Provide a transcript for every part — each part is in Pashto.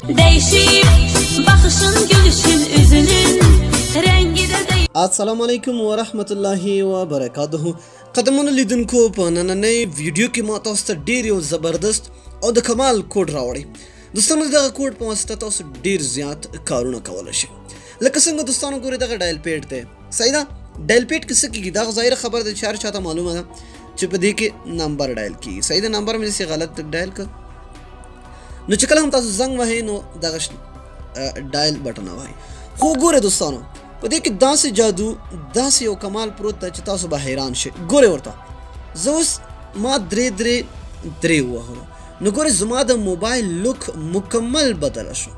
Değişip bakışın gülüşün üzünün rengi de değil. अस्सलाम वालेकुम वरहमतुल्लाहि वबरकातुहू قدمونه لیدونکو په نننۍ ویډیو کې ما تاسو ته ډېر یو زبردست او د کمال کوډ راوړی. دوستانو دغه کوډ په واسطه تاسو ډېر زیات کارونه کولی شئ. لکه څنګه دوستانو ګورئ دغه ډایل پیډ دی. صحیح ده؟ ډایل پیډ کې څه کېږي؟ دغه ظاهره خبره ده چې هر چاته معلومه ده چې په دې کې نمبر ډایل کېږي. صحیح ده؟ نمبر مې داسې غلط ډایل کړ. نو چې کله هم تاسو زنګ وهئ نو دغه ډایل بټن وهئ. خو ګورئ دوستانو په دې کې داسې جادو داسې یو کمال پروت ده چې تاسو به حیران شئ. ګورئ ورته زه اوس ما درې ووهلو نو ګورئ زما د موبایل لوک مکمل بدله شو.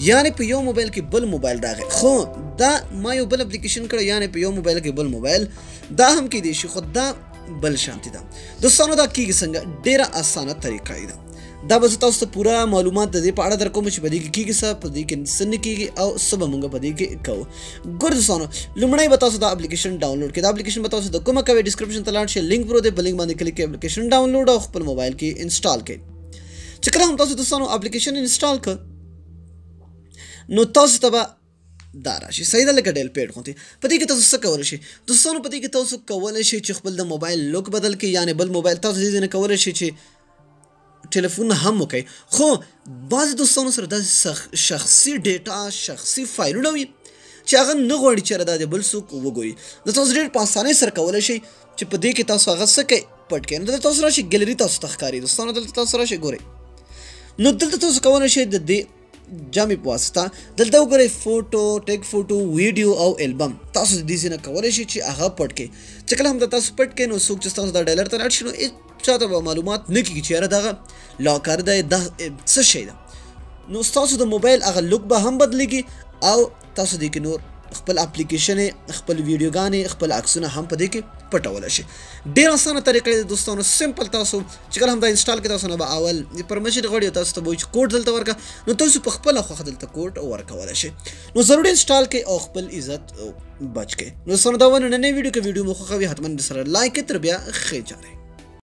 یعنې په یو موبایل کې بل موبایل راغی. خو دا ما یو بل اپلیکیشن کړی یعنې په یو موبایل کې بل موبایل دا هم کیدی شي خو دا بل شانتي ده. دوستانو دا کیږي څنګه؟ ډېره اسانه طریقه ده. دا به زه تاسو ته پوره معلومات د دې په اړه درکوم چې په دې کې کیږي څه، په دې کې څه نه کیږي او څه به موږ په دې کې کوو. ګورئ دوستانو لومړی به تاسو دا اپلیکیشن ډاونلوډ کړئ. دا اپلیکیشن به تاسو د کومه کوئ ډسکرپشن ته لاړ شئ، لینک پروت دی، په لینک باندې کلیک کړئ، اپلیکیشن ډاونلوډ او خپل موبایل کې انسټال کړئ. چې کله هم تاسو دوستانو اپلیکیشن انسټال کړ نو تاسو ته به دا راشي. صحیح ده؟ لکه ډایل پیډ غوندې. په دې کې تاسو څه کولی شئ دوستانو؟ په دې کې تاسو کولی شئ چې خپل د موبایل لوک بدل کړئ، یعنې بل موبایل تاسو دې نه کولی شئ چې ټلیفون هم وکړئ. خو بعضې دوستانو سره داسې شخصي ډیټا شخصي فایلونه وي چې هغه نه غواړي چې دا د بل څوک وګوري. د تاسو ډېر په اسانۍ سره کولی شئ چې په دې کې تاسو هغه څه کوئ پټ کړئ. نو دلته تاسو راشئ ګیلري تاسو ته ښکاري. دوستانو دلته تاسو راشئ ګورئ. نو دلته تاسو کولی شئ د دې جامې په واسطه دلته وګورئ فوټو، ټیک فوټو، ویډیو او البم. تاسو د دې ځای نه کولی شئ چې هغه پټ کړئ. چې کله هم دا تاسو پټ کړئ نو څوک چې تاسو دا ډایلر ته لاړ شي نو چاته به معلومات نه کېږي چې یاره دغه لاکر دی، دا څه شی ده. نو ستاسو د موبایل هغه لوک به هم بدلېږي او تاسو دې کې نور خپل اپلیکیشنې، خپل ویډیوګانې، خپل عکسونه هم په دې کې پټولی شئ. ډېر اسانه طریقه ده دوستانو. سمپل تاسو چې کله هم دا انسټال کړئ تاسو نه به اول پرمیشن غواړي او تاسو ته به وایي چې کوډ دلته ورکړه. نو تاسو په خپله خوښه دلته کوډ ورکولی شئ. نو ضروري انسټال کړئ او خپل عزت بچ کړئ. نو دوستانو دا نننۍ ویډیو که ویډیو مو خوښوي حتما سره لایک کړئ. تر بیا ښې چارې.